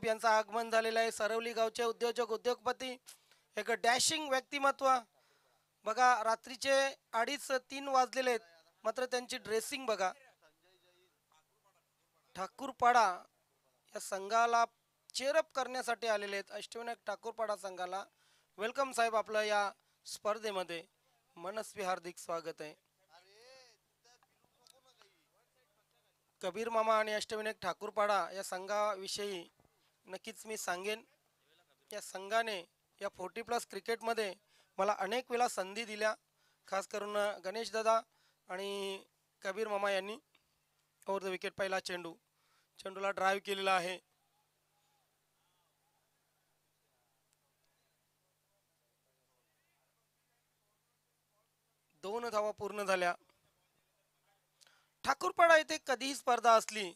Group यांचं आगमन झालेलं आहे. सरवली गावचे उद्योजक उद्योगपती, एक डॅशिंग व्यक्तिमत्व. बघा रात्रीचे 2:30-3 वाजलेले आहेत, मात्र त्यांची ड्रेसिंग बघा. ठाकूरपाडा या संघाला चेअरअप करण्यासाठी आलेले आहेत. अष्टविनायक ठाकूरपाडा संघाला वेलकम साहेब, आपलं या स्पर्धेमध्ये मनस्वी हार्दिक स्वागत आहे. कबीर मामा आणि अष्टविनायक ठाकूरपाडा या संघाविषयी नक्कीच मी सांगेन. या संघाने या 40+ क्रिकेटमध्ये मला अनेक वेळा संधी दिल्या, खास करून गणेश दादा आणि कबीर मामा यांनी. ओव्हर द विकेट पहिला चेंडूला ड्राईव्ह केलेला आहे. दोन धावा पूर्ण झाल्या. ठाकूरपाडा येथे कधीही स्पर्धा असली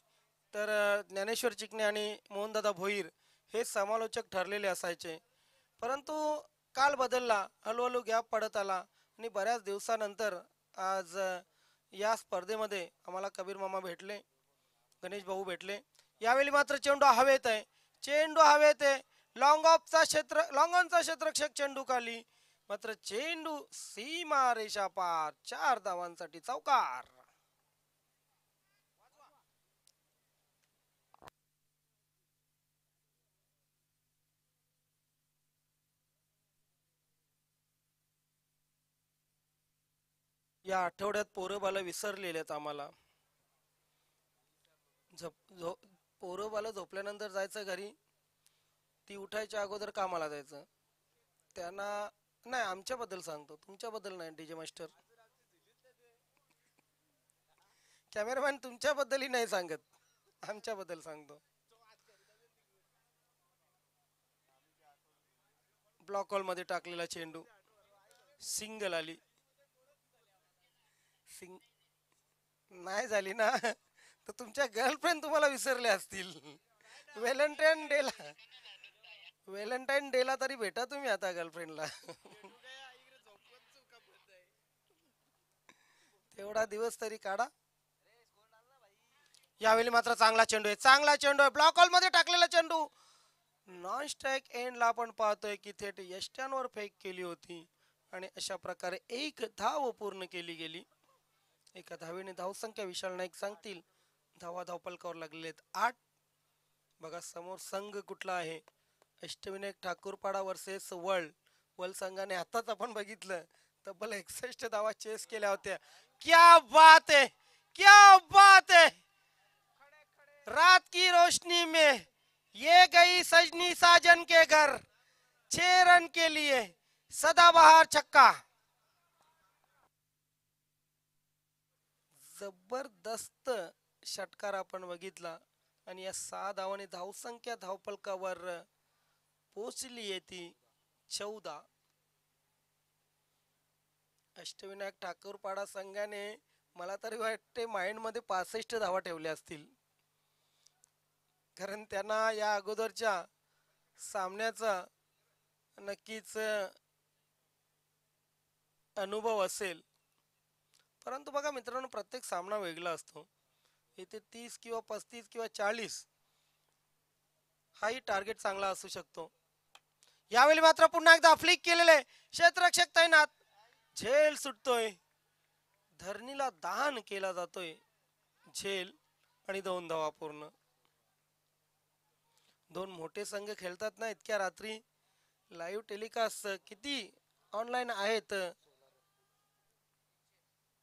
तर ज्ञानेश्वर चिकणे आणि मोहनदादा भोईर हे समालोचक ठरलेले असायचे, परंतु काल बदलला. हळूहळू गॅप पडत आला आणि बऱ्याच दिवसानंतर आज या स्पर्धेमध्ये आम्हाला कबीर मामा भेटले, गणेश भाऊ भेटले. यावेळी मात्र चेंडू हवेत आहे, चेंडू हवेत आहे. लॉंग ऑनचा क्षेत्ररक्षक चेंडू खाली, मात्र चेंडू सीमा रेषा पार. 4 धावांसाठी चौकार. या आठवड्यात पोरं बाला विसरलेले आहेत आम्हाला. पोरं बाला झोपल्यानंतर जायचं घरी, ती उठायच्या अगोदर कामाला जायचं. त्यांना नाही, आमच्याबद्दल सांगतो, तुमच्याबद्दल नाही. डीजे मास्टर कॅमेरामॅन तुमच्याबद्दलही नाही सांगत, आमच्याबद्दल सांगतो. ब्लॉक हॉल मध्ये टाकलेला चेंडू, सिंगल आली. सिंग नाही झाली ना, तर तुमच्या गर्लफ्रेंड तुम्हाला विसरले असतील. व्हॅलेंटाईन डेला तरी भेटा तुम्ही आता गर्लफ्रेंडला. तेवढा दिवस तरी काढा. यावेळी मात्र चांगला चेंडू आहे, ब्लॉक हॉल मध्ये टाकलेला चेंडू. नॉन स्ट्राईक एंडला आपण पाहतोय की थेट यष्ट्यांवर फेक केली होती आणि अशा प्रकारे 1 धाव पूर्ण केली गेली. एका धावेने धावसंख्या विशाल नाईक सांगतील. धावपलकावर लागलेत 8. बघा समोर संघ कुठला आहे, अष्टविनायक ठाकूरपाडा वर्सेस वर्ल्ड संघाने आताच आपण बघितलं तब्बल 61 धावा चेस केल्या होत्या. क्या बात है, क्या बात है. रात की रोशनी में ये गई सजनी साजन के घर, 6 रन के लिए सदाबहार छक्का. जबरदस्त षटकार आपण बघितला आणि या 6 धावांनी धावसंख्या धावपलकावर पोहोचली आहे ती 14. अष्टविनायक ठाकूरपाडा संघाने मला तरी वाटते माइंड मध्ये 65 धावा ठेवल्या असतील, कारण त्यांना या अगोदरच्या सामन्याचा नक्कीच अनुभव असेल. परंतु बघा मित्रांनो, प्रत्येक सामना वेगळा असतो. इथे 30 किंवा 35 किंवा 40 हाही टार्गेट चांगला असू शकतो. यावेळी मात्र पुन्हा एकदा फ्लिक केलेले, क्षेत्ररक्षक तैनात, झेल सुटतोय, धरणीला दान केला जातोय, झेल आणि 2 धावा पूर्ण. 2 मोठे संघ खेळतात ना इतक्या रात्री. लाईव्ह टेलिकास्ट किती ऑनलाईन आहेत,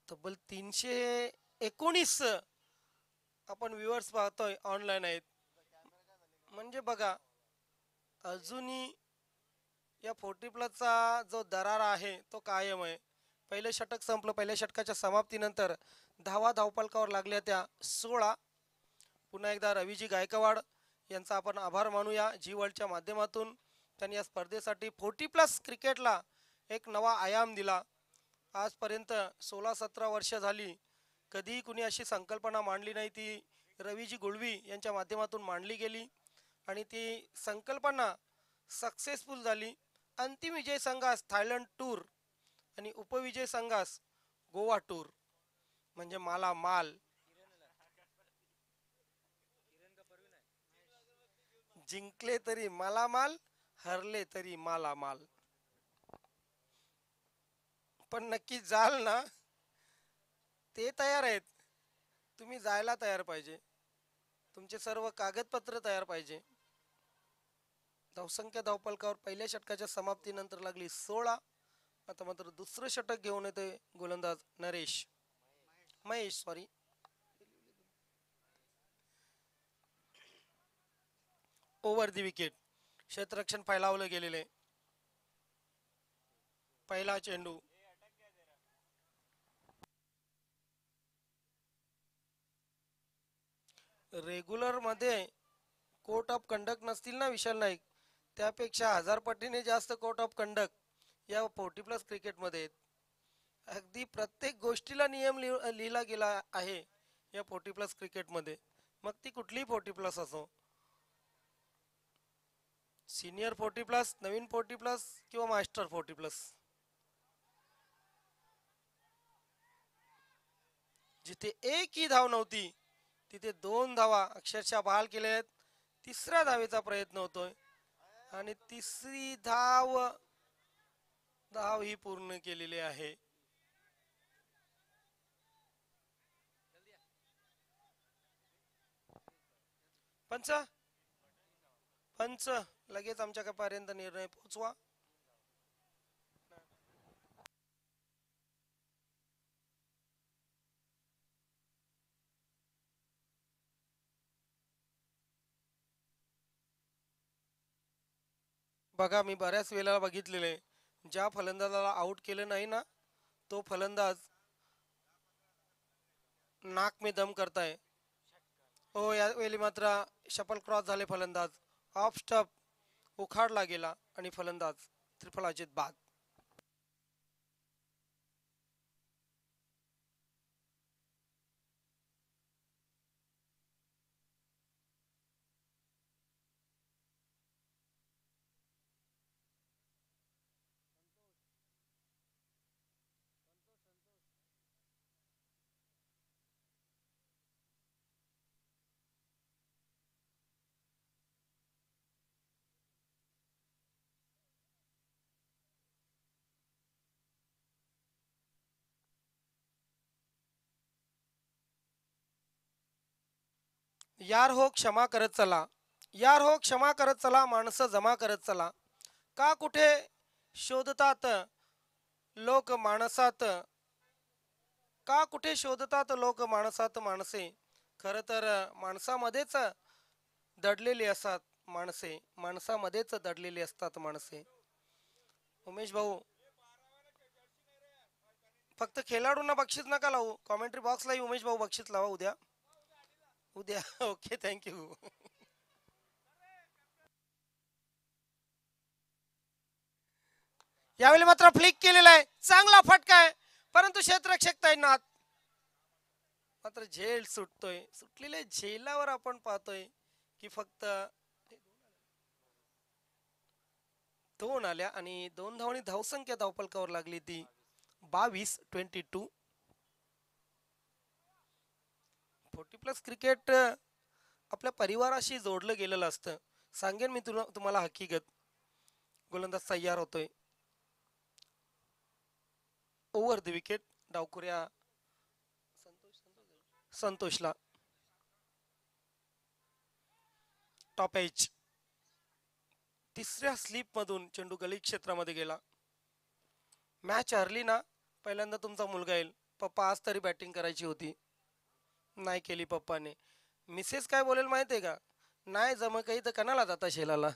तब्बल 319 आपण व्ह्युअर्स पाहतोय ऑनलाईन आहेत. म्हणजे बघा अजूनही या 40+ जो दरार आहे तो कायम आहे. पहिले षटक संपलं, पहिल्या षटकाच्या समाप्तीनंतर धावपलकावर लागल्या त्या 16. पुन्हा एकदा रवीजी गायकवाड यांचा आपण आभार मानूया जी वर्ल्डच्या माध्यमातून. त्यांनी या स्पर्धेसाठी 40+ क्रिकेटला एक नवा आयाम दिला. आजपर्यंत 16-17 वर्ष झाली कधीही कुणी अशी संकल्पना मांडली नाही, ती रवीजी गुळवी यांच्या माध्यमातून मांडली गेली आणि ती संकल्पना सक्सेसफुल झाली. अंतिम विजय संघास थायलंड टूर आणि उपविजय संघास गोवा टूर, म्हणजे माला माल. जिंकले तरी मालामाल, हरले तरी मालामाल. पण नक्की जाल ना, ते तयार आहेत. तुम्ही जायला तयार पाहिजे. तुमचे सर्व कागदपत्र तयार पाहिजे. धावसंख्या धावपलकावर पहिल्या षटकाच्या समाप्तीनंतर लागली 16. आता मात्र दुसरं षटक घेऊन येते गोलंदाज महेश सॉरी. ओव्हर दी विकेट. क्षेत्ररक्षण फैलावलं गेलेले. पहिला चेंडू. रेग्युलर मध्ये कोर्ट ऑफ कंडक्ट नसतील ना विशाल नाईक, त्यापेक्षा 1000 पटीने जास्त कोर्ट ऑफ कंडक्ट या 40+ क्रिकेटमध्ये आहेत. अगदी प्रत्येक गोष्टीला नियम लिहिला गेला आहे या 40+ क्रिकेटमध्ये. मग ती कुठलीही 40+ असो, सिनियर 40+, नवीन 40+ किंवा मास्टर 40+. जिथे एकही धाव नव्हती तिथे 2 धावा अक्षरशः बहाल केल्या आहेत. तिसऱ्या धावेचा प्रयत्न होतोय आणि तिसरी धाव ही पूर्ण केलेली आहे. पंच पंच लगेच आमच्या पर्यंत निर्णय पोहोचवा. बघा, मी बऱ्याच वेळेला बघितलेले, ज्या फलंदाजाला आउट केलं नाही ना, तो फलंदाज नाक में दम करताय. हो, यावेळी मात्र शपल क्रॉस झाले. फलंदाज ऑफ स्टप उखाडला गेला आणि फलंदाज त्रिफळ अजित बाद. यार हो क्षमा करत चला, यार हो क्षमा करत चला, माणसं जमा करत चला. का कुठे शोधतात लोक माणसात, का कुठे शोधतात लोक माणसात माणसे. खर तर माणसामध्येच दडलेली असतात माणसे, माणसामध्येच दडलेली असतात माणसे. उमेश भाऊ, फक्त खेळाडूंना बक्षीस नका लावू, कॉमेंट्री बॉक्सलाही उमेश भाऊ बक्षीस लावा उद्या. उद्या ओके, थँक्यू. यावेळी मात्र फ्लिक केलेला आहे, चांगला फटका आहे, परंतु क्षेत्ररक्षक तैनात. मात्र झेल सुटतोय. सुटलेल्या झेलावर आपण पाहतोय की फक्त 2 आल्या आणि 2 धावांनी धावसंख्या धावपलकावर लागली ती 22-22. 40+ क्रिकेट आपल्या परिवाराशी जोडलं गेलेलं असतं. सांगेन मी तुम्हाला हकीकत. गोलंदाज तयार होतोय. Over the wicket. डावखुऱ्या संतोषला टॉप एज. तिसऱ्या स्लिप मधून चेंडू गली क्षेत्रामध्ये गेला. मॅच हरली ना, पहिल्यांदा तुमचा मुलगा येईल, पप्पा आज तरी बॅटिंग करायची होती, नाही केली पप्पाने. मिसेस काय बोलेल माहितीये का, नाही जम काही तर कणाला जाता शेलाला.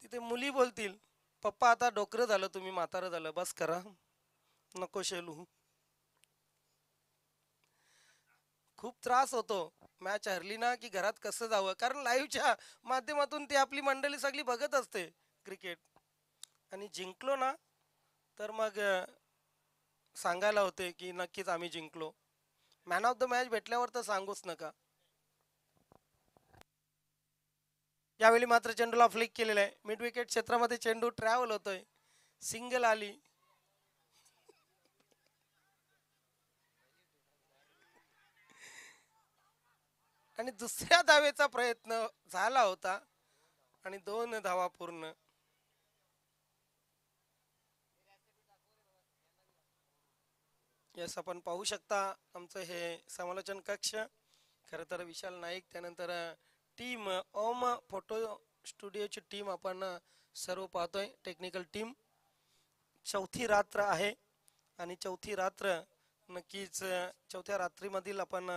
तिथे मुली बोलतील, पप्पा आता डोकरं झालं, तुम्ही म्हातारं झालं, बस करा, नको शेलू. खूप त्रास होतो मॅच हरली ना की घरात कसं जावं, कारण लाईव्हच्या माध्यमातून ती आपली मंडळी सगळी बघत असते क्रिकेट. आणि जिंकलो ना तर मग सांगायला होते की नक्कीच आम्ही जिंकलो. मॅन ऑफ द मॅच भेटल्यावर तर सांगूच नका. यावेळी मात्र चेंडूला फ्लिक केलेला आहे. मिड विकेट क्षेत्रामध्ये चेंडू ट्रॅव्हल होतोय, सिंगल आली. आणि दुसऱ्या धावेचा प्रयत्न झाला होता आणि 2 धावा पूर्ण. यस, आपण पाहू शकता आमचं हे समालोचन कक्ष. खरं तर विशाल नाईक, त्यानंतर टीम ओम फोटो स्टुडिओची टीम आपण सर्व पाहतोय. Technical team. चौथी रात्र आहे आणि चौथी रात्र नक्कीच चौथ्या रात्रीमधील आपण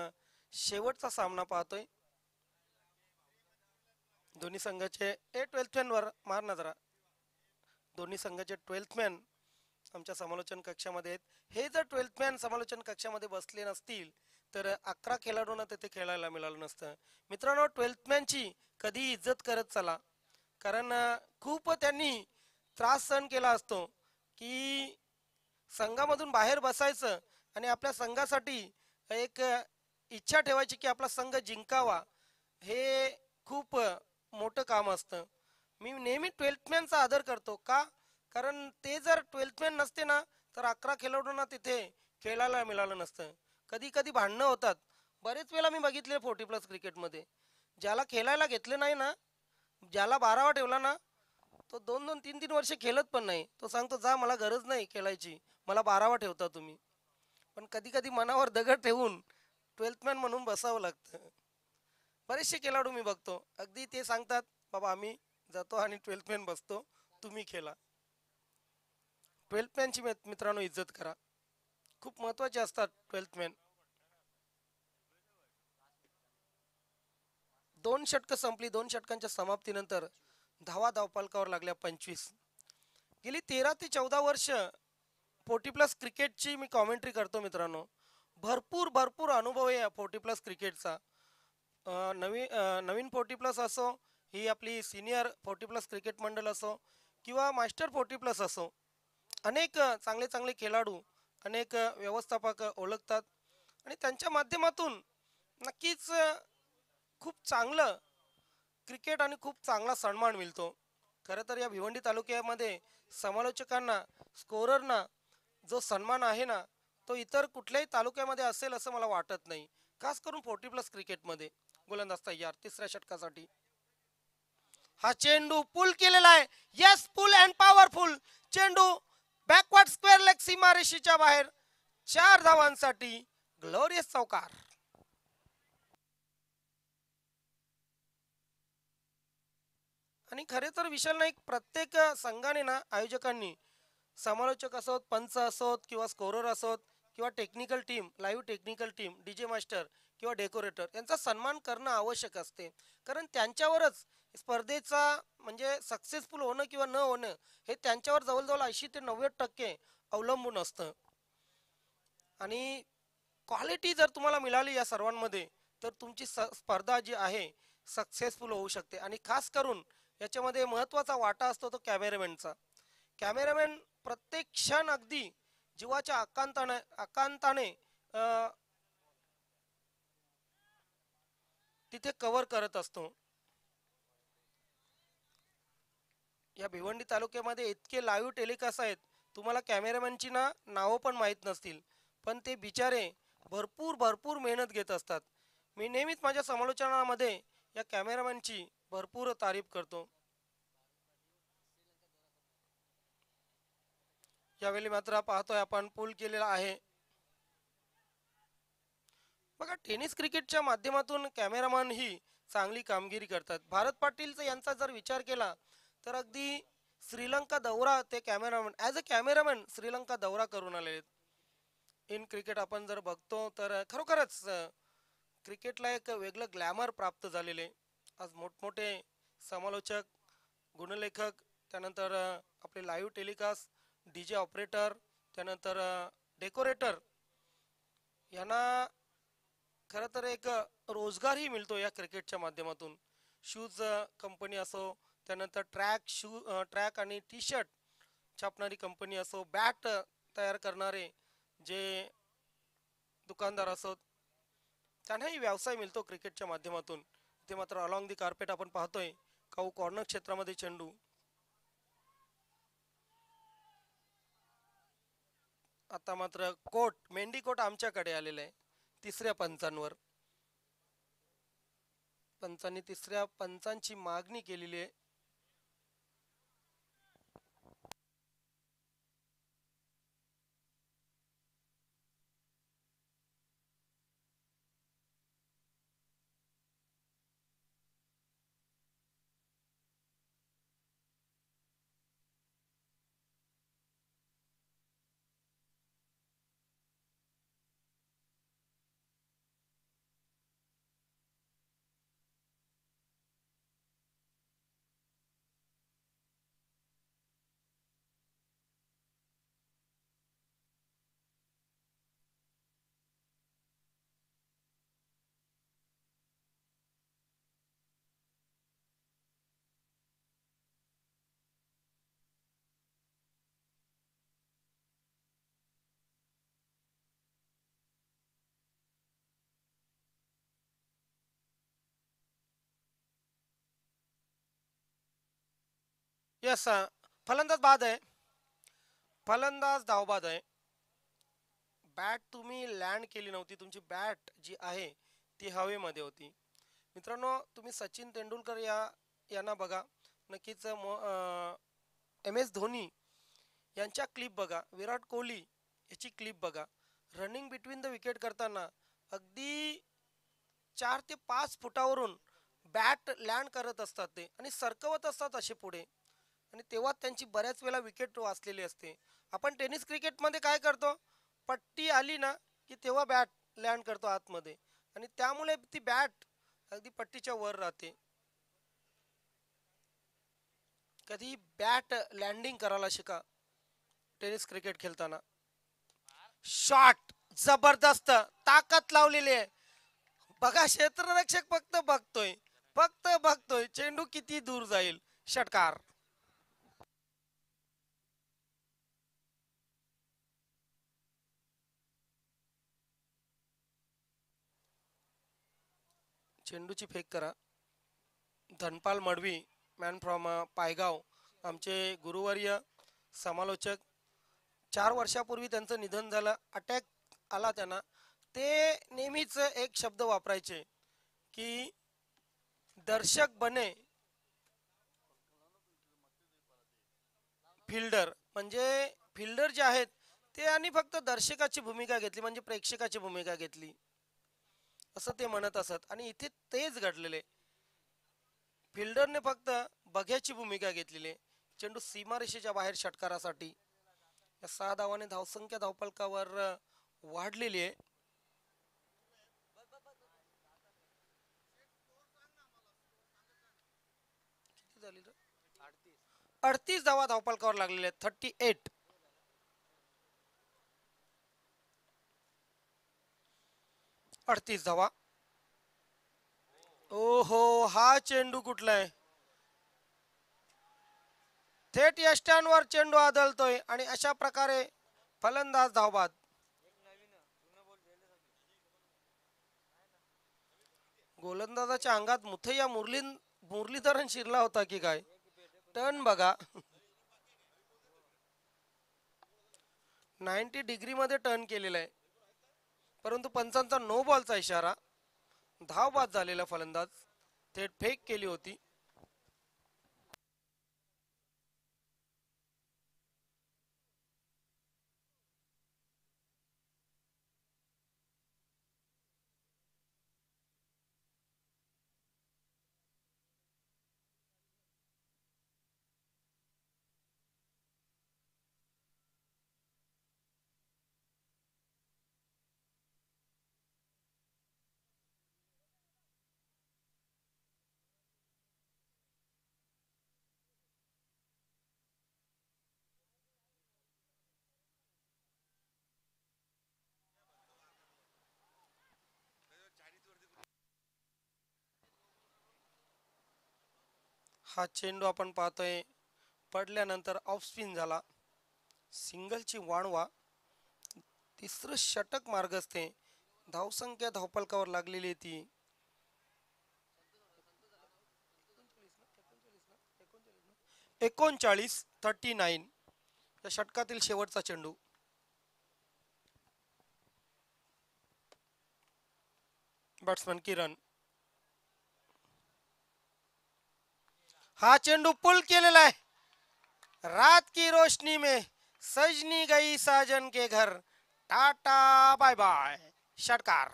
शेवटचा सामना पाहतोय. दोन्ही संघाचे 12th मॅन वर मार ना जरा. दोन्ही संघाचे 12th मॅन आमच्या समालोचन कक्षामध्ये आहेत. हे जर 12th मॅन समालोचन कक्षामध्ये बसले नसतील तर 11 खेळाडूंना तिथे खेळायला मिळालं नसतं. मित्रांनो, 12th मॅनची कधी इज्जत करत चला, कारण खूप त्यांनी त्रास सहन केला असतो की संघामधून बाहेर बसायचं आणि आपल्या संघासाठी एक इच्छा ठेवायची की आपला संघ जिंकावा. हे खूप मोठं काम असतं. मी नेहमी 12th मॅनचा आदर करतो. का? कारण ते जर 12th मॅन नसते ना तर 11 खेळाडूंना तिथे खेळायला मिळालं नसतं. कधी कधी भांडणं होतात. बरेच वेळा मी बघितले 40+ क्रिकेटमध्ये, ज्याला खेळायला घेतले नाही ना, ज्याला 12वा ठेवला ना, तो 2-2 3-3 वर्ष खेळत पण नाही. तो सांगतो जा, मला गरज नाही खेळायची, मला 12वा ठेवता तुम्ही. पण कधी कधी मनावर दगड ठेवून 12th मॅन म्हणून बसावं लागतं. बरेचसे खेळाडू मी बघतो अगदी ते सांगतात बाबा आम्ही जातो आणि 12th मॅन बसतो, तुम्ही खेळा. 12th मॅनची मित्रांनो इज्जत करा. खूप महत्वाचे असतात 12th मॅन. 2 षटकं संपली. 2 षटकांच्या समाप्तीनंतर धावा धावपालकावर लागल्या 25. गेली 13 ते 14 वर्ष 40+ क्रिकेटची मी कॉमेंट्री करतो मित्रांनो. भरपूर भरपूर अनुभव आहे 40+ क्रिकेटचा. नवीन 40+ असो, ही आपली सिनियर 40+ क्रिकेट मंडळ असो किंवा मास्टर 40+ असो, अनेक चांगले चांगले खेळाडू, अनेक व्यवस्थापक ओळखतात आणि त्यांच्या माध्यमातून नक्कीच खूप चांगलं क्रिकेट आणि खूप चांगला सन्मान मिळतो. खरं तर या भिवंडी तालुक्यामध्ये समालोचकांना, स्कोररना जो सन्मान आहे ना, तो इतर कुठल्याही तालुक्यामध्ये असेल असं मला वाटत नाही. खास करून 40+ क्रिकेटमध्ये. गोलंदाज तयार तिसऱ्या षटकासाठी. हा चेंडू पुल केलेला आहे. यस, पुल अँड पॉवरफुल चेंडू बॅकवर्ड स्क्वेअर लेग सीमारेषेच्या बाहेर. 4 धावांसाठी ग्लोरियस चौकार. आणि खरे तर विशाल नाईक, प्रत्येक संघाने ना, आयोजकांनी, समालोचक असोत, पंच असोत किंवा स्कोरर असोत किंवा technical team, live technical team, DJ master किंवा डेकोरेटर यांचा सन्मान करणं आवश्यक असते. कारण त्यांच्यावरच स्पर्धेचा म्हणजे सक्सेसफुल होणं किंवा न होणं हे त्यांच्यावर जवळजवळ 80 ते 90% अवलंबून असतं. आणि क्वालिटी जर तुम्हाला मिळाली या सर्वांमध्ये तर तुमची स्पर्धा जी आहे सक्सेसफुल होऊ शकते. आणि खास करून याच्यामध्ये महत्त्वाचा वाटा असतो तो कॅमेरामॅनचा. कॅमेरामॅन प्रत्येक क्षण अगदी जीवाच्या आकांताने तिथे कव्हर करत असतो. या भिवंडी तालुक्यामध्ये इतके लाईव्ह टेलिकास्ट आहेत, तुम्हाला कॅमेरामॅनची ना नावं पण माहीत नसतील, पण ते बिचारे भरपूर भरपूर मेहनत घेत असतात. मी नेहमीच माझ्या समालोचनामध्ये या कॅमेरामॅनची भरपूर तारीफ करतो. यावेळी मात्र पाहतोय आपण पूल केलेला आहे. बघा, टेनिस क्रिकेटच्या माध्यमातून कॅमेरामॅन ही चांगली कामगिरी करतात. भारत पाटील यांचा जर विचार केला तर अगदी श्रीलंका दौरा ते cameraman, as a cameraman Sri Lanka दौरा करून आले आहेत. इन क्रिकेट आपण जर बघतो तर खरोखरच क्रिकेटला एक वेगळं ग्लॅमर प्राप्त झालेले. आज मोठमोठे समालोचक, गुणलेखक, त्यानंतर आपले लाईव्ह टेलिकास्ट, डीजे ऑपरेटर, त्यानंतर डेकोरेटर यांना खरं तर एक रोजगारही मिळतो या क्रिकेटच्या माध्यमातून. शूज कंपनी असो, त्यानंतर ट्रॅक आणि टी शर्ट छापणारी कंपनी असो, बॅट तयार करणारे जे दुकानदार असोत, त्यांनाही व्यवसाय मिळतो क्रिकेटच्या माध्यमातून. ते मात्र अलॉंग दी कार्पेट आपण पाहतोय काऊ कॉर्नर क्षेत्रामध्ये चेंडू. आता मात्र मेंढी कोट आमच्याकडे आलेला आहे 3ऱ्या पंचांवर. पंचांनी तिसऱ्या पंचांची मागणी केलेली आहे. यस, फलंदाज बाद आहे. फलंदाज धावबाद आहे. बॅट तुम्ही लँड केली नव्हती, तुमची बॅट जी आहे ती हवेमध्ये होती. मित्रांनो, तुम्ही सचिन तेंडुलकर यांना बघा, नक्कीच एम एस धोनी यांच्या क्लिप बघा, विराट कोहली याची क्लिप बघा. रनिंग बिटवीन द विकेट करताना अगदी 4 ते 5 फुटावरून बॅट लँड करत असतात ते आणि सरकवत असतात असे पुढे, आणि तेव्हा त्यांची बऱ्याच वेळा विकेट वाचलेली असते. आपण टेनिस क्रिकेटमध्ये काय करतो, पट्टी आली ना की तेव्हा बॅट लँड करतो आतमध्ये, आणि त्यामुळे ती बॅट अगदी पट्टीच्या वर राहते. कधी बॅट लँडिंग करायला शिका टेनिस क्रिकेट खेळताना. शॉट जबरदस्त, ताकद लावलेली आहे. बघा, क्षेत्ररक्षक फक्त बघतोय चेंडू किती दूर जाईल. षटकार. चेंडूची फेक करा. धनपाल मडवी, मॅन फ्रॉम पायगाव, आमचे गुरुवर्य समालोचक. 4 वर्षापूर्वी त्यांचं निधन झालं, अटॅक आला त्यांना. ते नेहमीच एक शब्द वापरायचे की दर्शक बने फिल्डर. म्हणजे फिल्डर जे आहेत ते आणि फक्त दर्शकाची भूमिका घेतली, म्हणजे प्रेक्षकाची भूमिका घेतली असं ते म्हणत असत. आणि इथे तेच घडलेले, फिल्डरने फक्त बघ्याची भूमिका घेतलेली. चेंडू सीमारेषेच्या बाहेर षटकारासाठी. या 6 धावाने धावसंख्या धावफलकावर वाढलेली आहे. किती झाली रे? 38 धावा धावफलकावर लागलेले आहेत. 38. 38 धावा. ओहो, हा चेंडू कुठला आहे? थेट यष्ट्यांवर चेंडू आदळतोय आणि अशा प्रकारे फलंदाज धावबाद. गोलंदाजाच्या अंगात मुथय्या मुरलीधरन शिरला होता की काय? टर्न बघा. 90 डिग्री मध्ये टर्न केलेला आहे, परंतु पंचांचा नो बॉलचा इशारा. धावबाद झालेला फलंदाज, थेट फेक केली होती. हा चेंडू आपण पाहतोय पडल्यानंतर ऑफ स्पिन झाला. सिंगलची वाणवा. तिसरं षटक मार्ग असते. धावसंख्या धावपलकावर लागलेली ती 39. या षटकातील शेवटचा चेंडू. बॅट्समन किरण. हा चेंडू पुल केलेला आहे. रात की रोशनी में सजनी गई साजन के घर, टाटा बाय बाय, षटकार.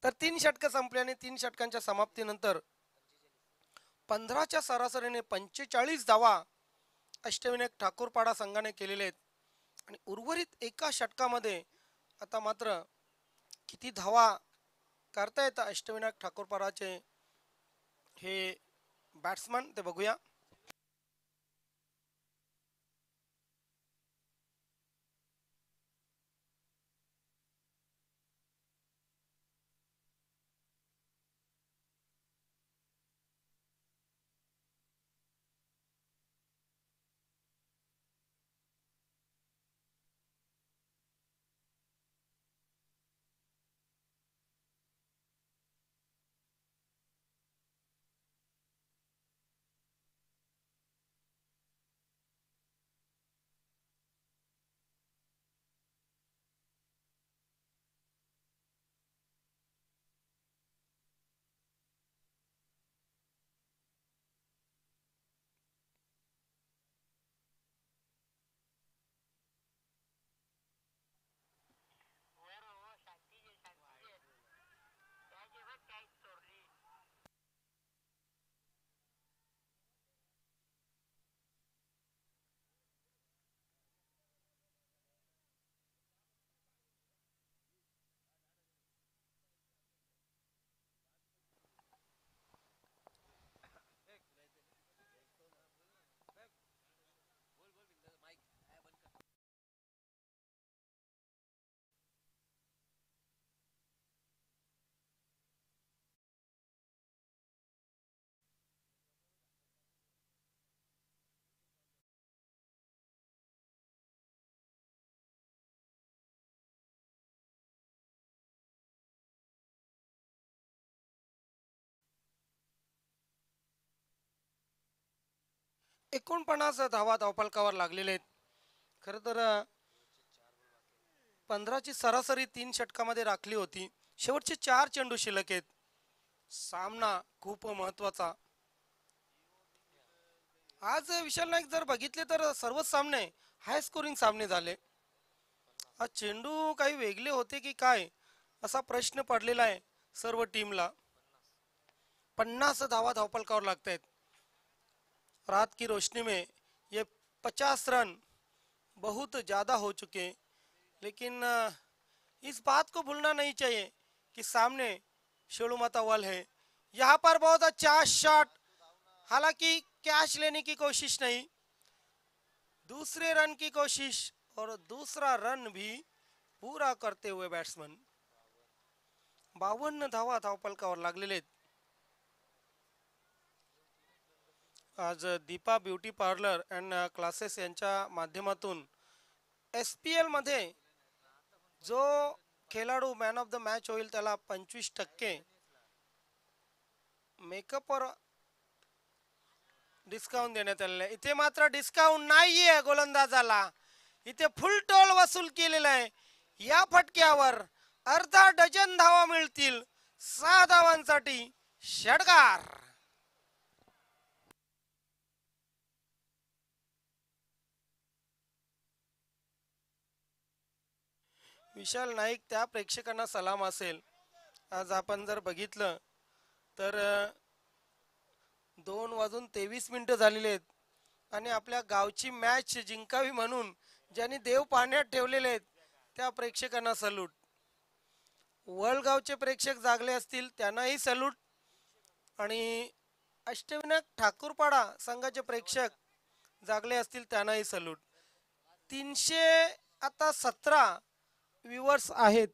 तर 3 षटक संपल्याने 3 षटकांच्या समाप्तीनंतर 15च्या सरासरीने 45 धावा अष्टविनायक ठाकूरपाडा संघाने केलेले आहेत. आणि उर्वरित एका षटकामध्ये आता मात्र किती धावा करता येतात अष्टविनायक ठाकूरपाडाचे हे बॅट्समन ते बघूया. एकोणपन्नास धावा धावफलकावर लागलेले आहेत. खरं तर 15ची सरासरी 3 षटकामध्ये राखली होती. शेवटचे 4 चेंडू शिल्लक आहेत. सामना खूप महत्वाचा. आज विशाल नाईक जर बघितले तर सर्वच सामने हाय स्कोरिंग सामने झाले. आज चेंडू काही वेगळे होते की काय असा प्रश्न पडलेला आहे सर्व टीमला. 50 धावा धावफलकावर लागत आहेत. रात की रोशनी में ये 50 रन बहुत ज़्यादा हो चुके, लेकिन इस बात को भूलना नहीं चाहिए कि सामने शेलुमाता वल है. यहाँ पर बहुत अच्छा शॉट, हालांकि कैच लेने की कोशिश नहीं, दूसरे रन की कोशिश और दूसरा रन भी पूरा करते हुए बैट्समन. 52 धावा धावफलकावर लागलेले आहेत. आज Deepa beauty parlour and classes यांच्या माध्यमातून SPL मध्ये जो खेळाडू मॅन ऑफ द मॅच होईल त्याला 25% मेकअपवर डिस्काउंट देण्यात आलेला आहे. इथे मात्र डिस्काउंट नाहीये गोलंदाजाला, इथे फुल टोल वसूल केलेला आहे. या फटक्यावर अर्धा डझन धावा मिळतील. 6 धावांसाठी षटकार. विशाल नाईक त्या प्रेक्षकांना सलाम असेल. आज आपण जर बघितलं तर 2:23 झालेले आहेत आणि आपल्या गावची मॅच जिंकावी म्हणून ज्यांनी देव पाण्यात ठेवलेले आहेत त्या प्रेक्षकांना सल्यूट. वळगावचे प्रेक्षक जागले असतील त्यांनाही सल्यूट आणि अष्टविनायक ठाकूरपाडा संघाचे प्रेक्षक जागले असतील त्यांनाही सल्यूट. 317 व्ह्यूअर्स आहेत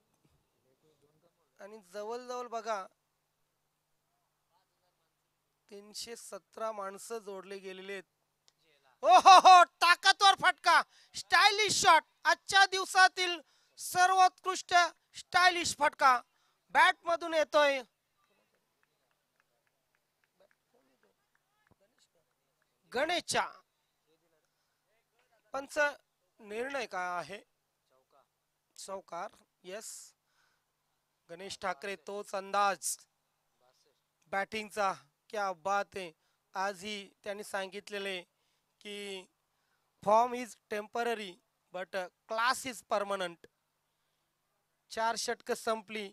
आणि जवळजवळ बघा 317 माणसं जोडले गेलेले आहेत. हो हो हो, ताकदवर फटका, स्टायलिश शॉट, आजच्या दिवसातील सर्वोत्कृष्ट स्टायलिश फटका बॅट मधून येतोय. गणेशच्या पंच निर्णय काय आहे? चौकार. येस. गणेश ठाकरे तोच अंदाज बॅटिंगचा. क्या बात आहे. आजही त्यांनी सांगितलेले की form is temporary but class is permanent. 4 षटकं संपली.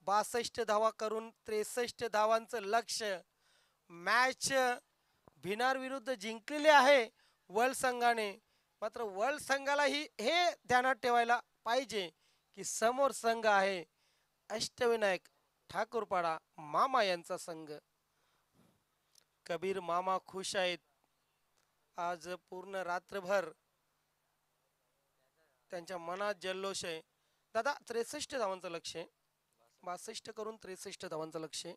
62 धावा करून 63 धावांचं लक्ष्य. मॅच भिनार विरुद्ध जिंकलेली आहे वर्ल्ड संघाने. मात्र वर्ल्ड संघालाही हे ध्यानात ठेवायला पाहिजे की समोर संघ आहे अष्टविनायक ठाकूरपाडा मामा यांचा संघ. कबीर मामा खुश आहेत. आज पूर्ण रात्रभर त्यांच्या मनात जल्लोष आहे. दादा 63 धावांचं लक्ष आहे. 62 करून 63 धावांचं लक्ष आहे.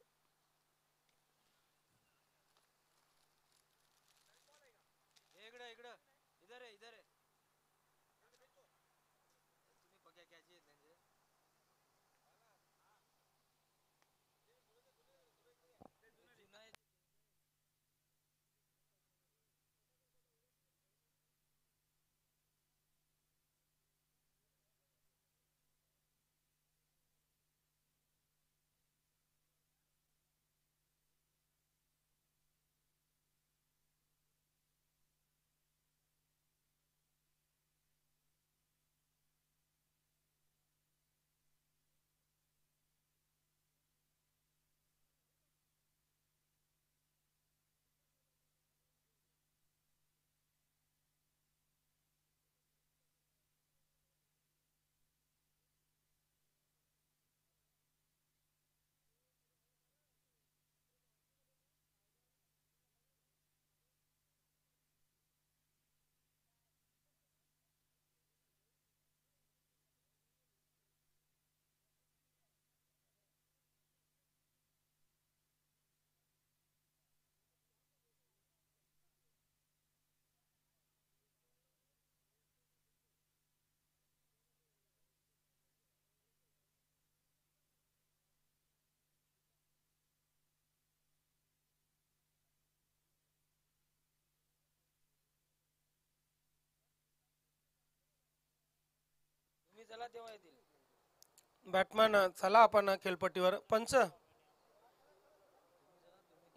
बॅटमॅन चला आपण खेळपट्टीवर. पंच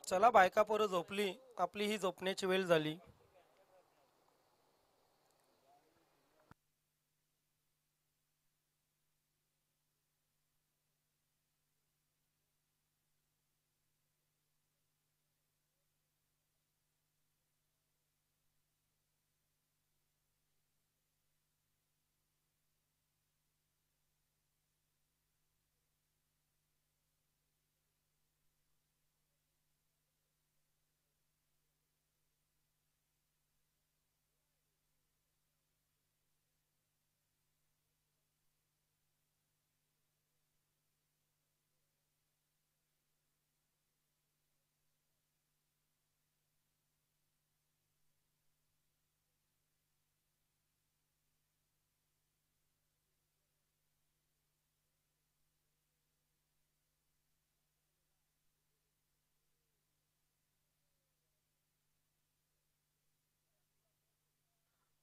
चला, बायका पोरं झोपली, आपली ही झोपण्याची वेळ झाली.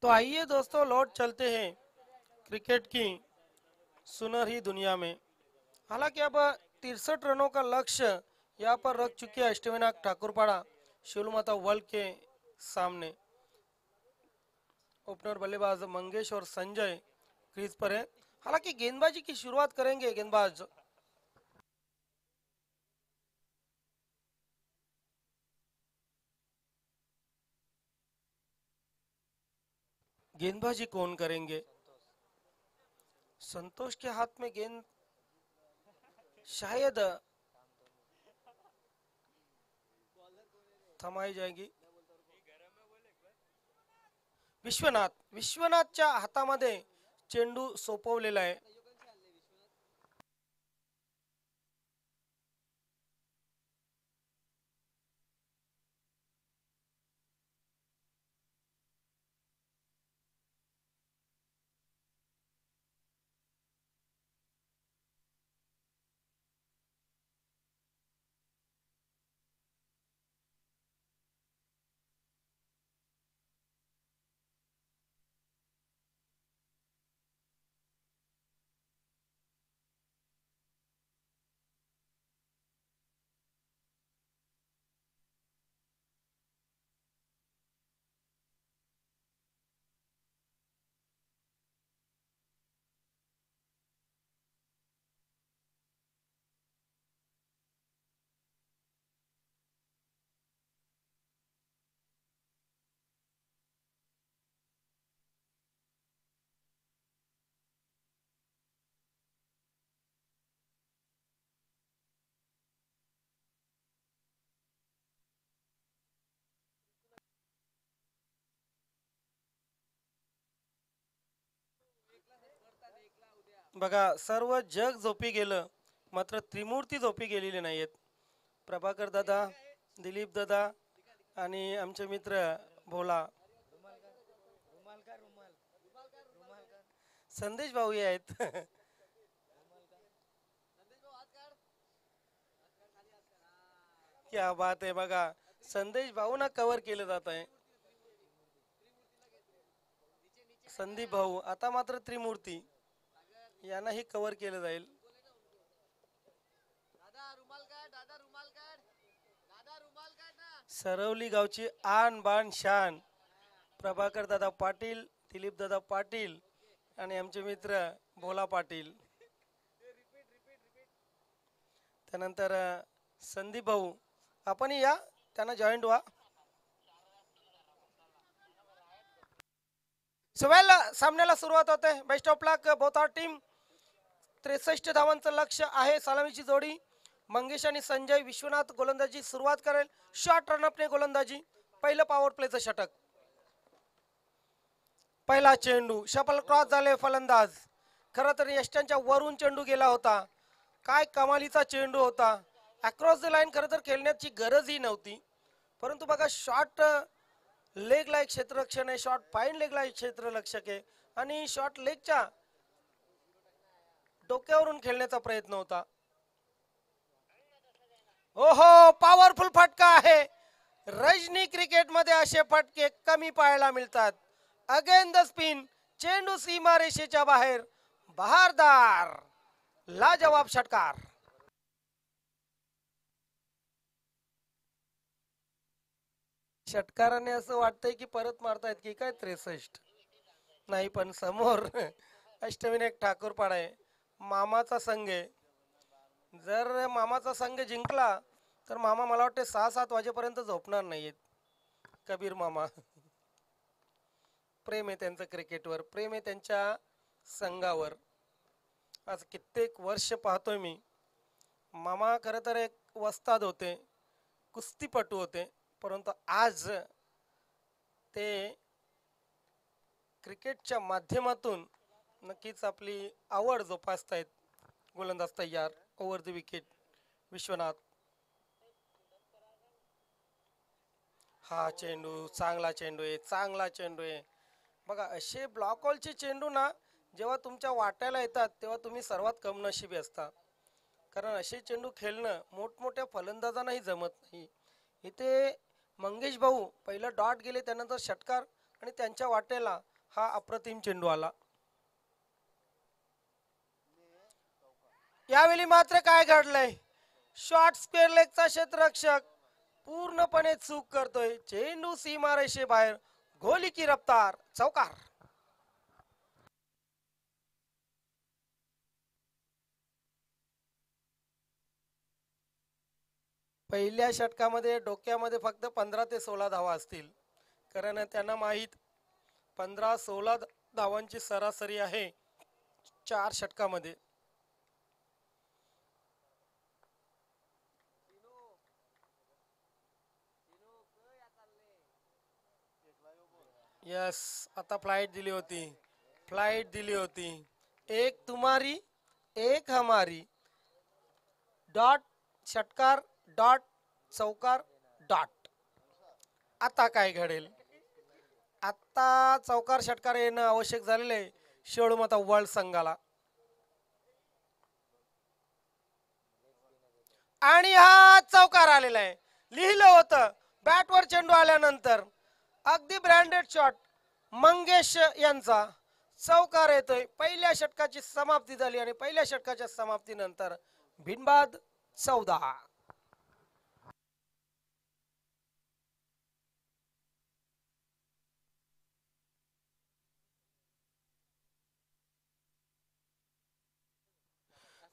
तो आइए दोस्तों, लौट चलते हैं क्रिकेट की सुनहरी दुनिया में. हालांकि अब 63 रनों का लक्ष्य यहाँ पर रख चुके हैं अष्टविनायक ठाकुरपाड़ा शिवलमाता वर्ल्ड के सामने. ओपनर बल्लेबाज मंगेश और संजय क्रीज पर है. हालांकि गेंदबाजी की शुरुआत करेंगे गेंदबाज. गेंदबाजी कौन करेंगे? संतोष के हाथ में गेंद शायद थमाई जाएगी. विश्वनाथच्या हातामध्ये चेंडू सोपवलेला आहे. बघा सर्व जग झोपी गेलं, मात्र त्रिमूर्ती झोपी गेलेली नाहीत. प्रभाकर दादा, दिलीप दादा आणि आमचे मित्र भोला, संदेश भाऊ हे आहेत. क्या बात आहे बघा, संदेश भाऊना कव्हर केलं जात आहे. संदीप भाऊ आता मात्र त्रिमूर्ती यांनाही कव्हर केलं जाईल. सरवली गावची आन बान शान प्रभाकर दादा पाटील, दिलीप दादा पाटील आणि आमचे मित्र भोला पाटील. त्यानंतर संदीप भाऊ आपण या, त्यांना जॉईंट व्हा. सुवेल सामन्याला सुरुवात होते. Best of luck both are team. 63 धावांचं लक्ष आहे. सलामीची जोडी मंगेश आणि संजय विश्वनाथ गोलंदाजी सुरुवात करेल. शॉर्ट रनअपने गोलंदाजी. पहिलं पॉवर प्लेचं षटक. पहिला चेंडू शपल क्रॉस झाले फलंदाज. खरं तर यष्ट्यांच्या वरून चेंडू गेला होता. काय कमालीचा चेंडू होता. अक्रॉस द लाईन खरं तर खेळण्याची गरजही नव्हती, परंतु बघा शॉर्ट लेगला एक क्षेत्ररक्षण आहे, शॉर्ट फाईन लेगला एक क्षेत्ररक्षक आहे आणि शॉर्ट लेगच्या डोक्यावरून खेळण्याचा प्रयत्न होता. ओहो पॉवरफुल फटका आहे. रजनी क्रिकेट मध्ये असे फटके कमी पाहायला मिळतात. Again the spin. चेंडू सीमा रेषेच्या बाहेर. बहारदार लाजवाब षटकार. षटकाराने असं वाटतंय की परत मारतायत की काय. 63 नाही, पण समोर अष्टविनायक ठाकूरपाडा आहे, मामाचा संघ आहे. जर मामाचा संघ जिंकला तर मामा मला वाटते 6-7 वाजेपर्यंत झोपणार नाहीयेत. कबीर मामा. प्रेम आहे त्यांचं क्रिकेटवर, प्रेम आहे त्यांच्या संघावर. आज कित्येक वर्ष पाहतोय मी. मामा खरं तर एक वस्ताद होते, कुस्तीपटू होते, परंतु आज ते क्रिकेटच्या माध्यमातून नक्कीच आपली आवड जोपासतायत. गोलंदाज तयार. Over the wicket Vishwanath. हा चेंडू चांगला चेंडू आहे, चांगला चेंडू आहे. बघा असे ब्लॉक हॉलचे चेंडू ना जेव्हा तुमच्या वाट्याला येतात तेव्हा तुम्ही सर्वात कमनशिबी असता, कारण असे चेंडू खेळणं मोठमोठ्या फलंदाजांनाही जमत नाही. इथे मंगेश भाऊ पहिलं डॉट गेले, त्यानंतर षटकार आणि त्यांच्या वाट्याला हा अप्रतिम चेंडू आला. यावेळी मात्र काय घडलंय. शॉर्ट स्क्वेअर लेगचा क्षेत्ररक्षक पूर्णपणे चूक करतोय. चेंडू सीमारेषे बाहेर. गोली की रफ्तार. चौकार. पहिल्या षटकामध्ये डोक्यामध्ये फक्त 15 ते 16 धावा असतील, कारण त्यांना माहीत 15-16 धावांची सरासरी आहे 4 षटकामध्ये. यस, आता फ्लाइट दिली होती, फ्लाइट दिली होती. एक तुम्हारी एक हमारी. डॉट षटकार डॉट चौकार डॉट. आता काय घडेल. आता चौकार षटकार येणं आवश्यक झालेलं आहे शेळूमाता वर्ल्ड संघाला. आणि हा चौकार आलेला आहे. लिहिलं होतं बॅटवर चेंडू आल्यानंतर. अगदी ब्रँडेड शॉट मंगेश यांचा. चौकार येतोय. पहिल्या षटकाची समाप्ती झाली आणि पहिल्या षटकाच्या समाप्तीनंतर बिनबाद 14.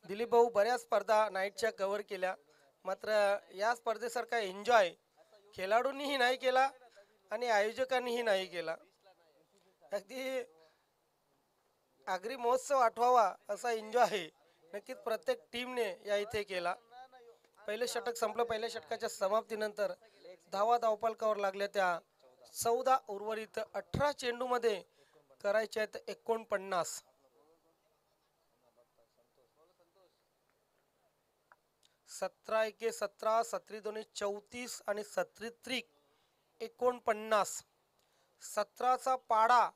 दिलीप भाऊ बऱ्याच स्पर्धा नाईटच्या कव्हर केल्या, मात्र या स्पर्धेसारखा एन्जॉय खेळाडूंनीही नाही केला आणि आयोजकांनीही नाही केला. अगदी आगरी महोत्सव आठवावा असा एन्जॉय आहे नक्कीच प्रत्येक टीमने या इथे केला. पहिलं षटक संपलं. पहिल्या षटकाच्या समाप्तीनंतर धावा धावपालकावर लागल्या त्या 14 उर्वरित 18 चेंडू मध्ये करायचे आहेत 49. 17 सत्री दोन्ही 34 आणि सत्री त्रिक 49. 17चा पाडा,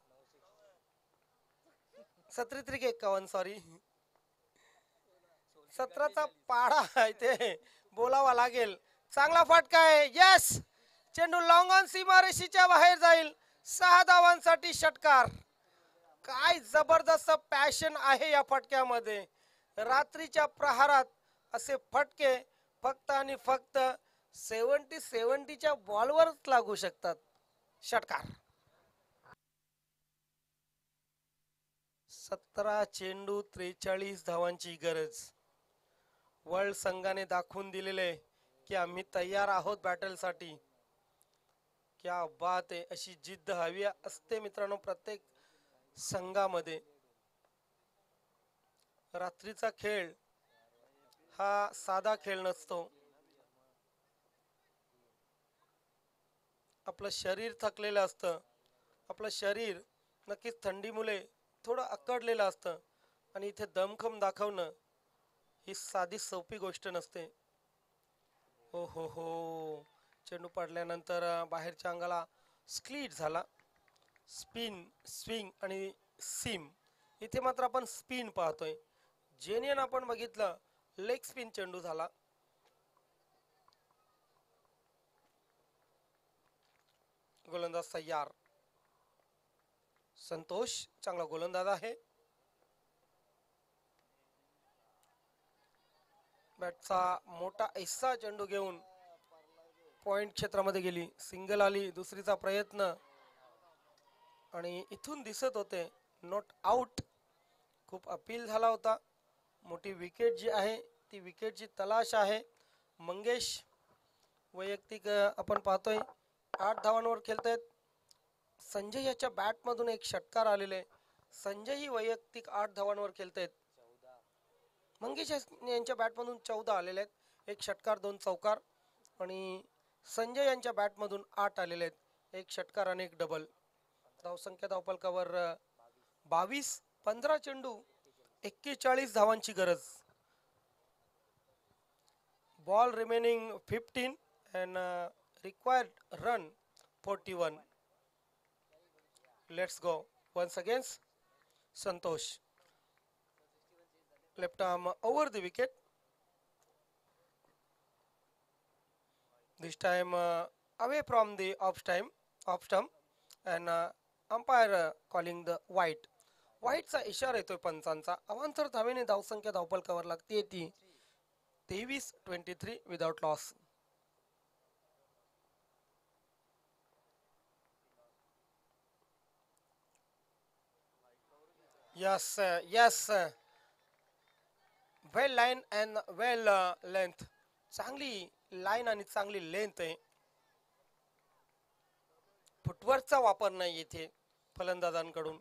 सत्री त्रिक 51, सॉरी 17चा पाडा आहे ते बोलावा लागेल. चांगला फटका आहे. यस, चेंडू लॉंग ऑन सीमारेषेच्या बाहेर जाईल. 6 धावांसाठी षटकार. काय जबरदस्त पॅशन आहे या फटक्यामध्ये. रात्रीच्या प्रहारात असे फटके फक्त आणि फक्त 70-70च्या बॉलवरच लागू शकतात. षटकार. 17 चेंडू 43 धावांची गरज. वर्ल्ड संघाने दाखवून दिलेले की आम्ही तयार आहोत बॅटलसाठी. क्या बात आहे. अशी जिद्द हवी असते मित्रांनो प्रत्येक संघामध्ये. रात्रीचा खेळ हा साधा खेळ नसतो. आपलं शरीर थकलेलं असतं. आपलं शरीर नक्कीच थंडीमुळे थोडं अकडलेलं असतं आणि इथे दमखम दाखवणं ही साधी सोपी गोष्ट नसते. हो हो हो, चेंडू पडल्यानंतर बाहेरच्या अंगाला स्क्लीट झाला. स्पिन, स्विंग आणि सीम. इथे मात्र आपण स्पिन पाहतोय. जेनियन आपण बघितलं लेग स्पिन चेंडू झाला. गोलंदाज तयार. संतोष चांगला गोलंदाज आहे. बॅटचा मोठा हिस्सा चेंडू घेऊन पॉइंट क्षेत्रामध्ये गेली. सिंगल आली. दुसरीचा प्रयत्न आणि इथून दिसत होते नॉट आउट. खूप अपील झाला होता. मोठी विकेट जी आहे ती विकेटची तलाश आहे. मंगेश वैयक्तिक आपण पाहतोय 8 धावांवर खेळतायत. संजय याच्या बॅटमधून एक षटकार आलेले. संजय ही वैयक्तिक 8 धावांवर खेळतायत. मंगेश यांच्या बॅटमधून 14 आलेले आहेत. एक षटकार 2 चौकार. आणि संजय यांच्या बॅटमधून 8 आलेले आहेत. एक षटकार आणि एक डबल. धावसंख्या धावफलकावर 22. 15 चेंडू 41 धावांची गरज. Ball remaining 15 and required run 41. Let's go once again. Santosh, left arm over the wicket. This time away from the off stump and umpire calling the white. Whiteचा इशारा येतोय पंचांचा. अवांतर धावेने धावसंख्या धावफलकावर लागते ती 23-23 without loss. Yes, well line and well length. चांगली line आणि चांगली length आहे. फुटवर्कचा वापर नाही इथे फलंदाजांकडून.